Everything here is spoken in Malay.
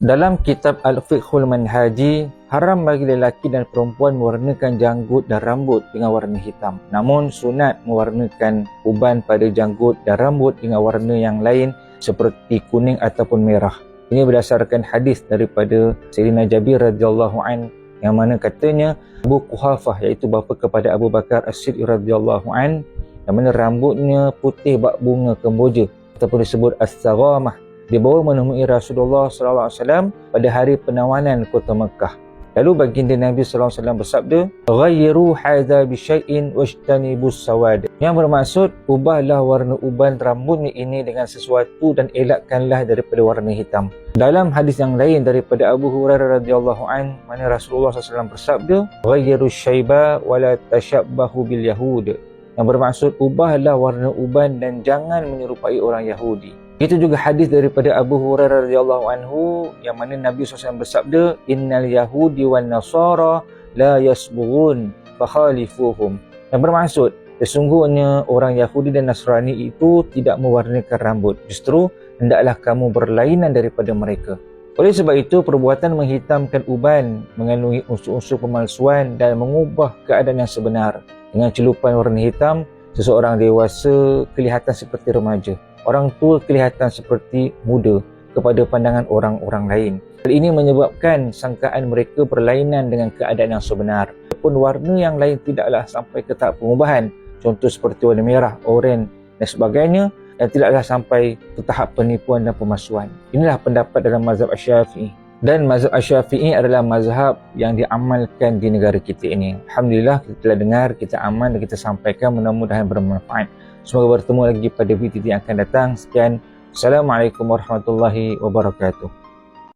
Dalam kitab Al-Fiqhul Manhaji, haram bagi lelaki dan perempuan mewarnakan janggut dan rambut dengan warna hitam. Namun sunat mewarnakan uban pada janggut dan rambut dengan warna yang lain seperti kuning ataupun merah. Ini berdasarkan hadis daripada Sayyidina Jabir radhiyallahu an, yang mana katanya Abu Quhafah, iaitu bapa kepada Abu Bakar As-Siddiq radhiyallahu an, yang mana rambutnya putih bak bunga kemboja ataupun disebut as-saghamah, dibawa menemui Rasulullah SAW pada hari penawanan kota Mekah. Lalu baginda Nabi SAW bersabda, "Ghayyiru hadza bi syai'in wajtanibus sawad." Yang bermaksud, ubahlah warna uban rambutnya ini dengan sesuatu dan elakkanlah daripada warna hitam. Dalam hadis yang lain daripada Abu Hurairah radhiyallahu an, mana Rasulullah SAW bersabda, "Ghayyiru syaiba wa la tashabbahu bil yahud." Yang bermaksud, ubahlah warna uban dan jangan menyerupai orang Yahudi. Itu juga hadis daripada Abu Hurairah radhiyallahu anhu, yang mana Nabi SAW bersabda, "Innal yahudi wan nasara la yasbughun fakhalifuhum." Yang bermaksud, sesungguhnya orang Yahudi dan Nasrani itu tidak mewarnakan rambut, justru hendaklah kamu berlainan daripada mereka. Oleh sebab itu, perbuatan menghitamkan uban mengandungi unsur-unsur pemalsuan dan mengubah keadaan yang sebenar. Dengan celupan warna hitam, seseorang dewasa kelihatan seperti remaja, orang tua kelihatan seperti muda kepada pandangan orang-orang lain. Hal ini menyebabkan sangkaan mereka berlainan dengan keadaan yang sebenar. Walaupun warna yang lain tidaklah sampai ke tahap pengubahan, contoh seperti warna merah, oranye dan sebagainya, dan tidaklah sampai ke tahap penipuan dan pemalsuan. Inilah pendapat dalam mazhab Asy-Syafi'i. Dan mazhab Asy-Syafi'i adalah mazhab yang diamalkan di negara kita ini. Alhamdulillah, kita telah dengar, kita aman dan kita sampaikan, mudah-mudahan bermanfaat. Semoga bertemu lagi pada video yang akan datang. Sekian. Assalamualaikum warahmatullahi wabarakatuh.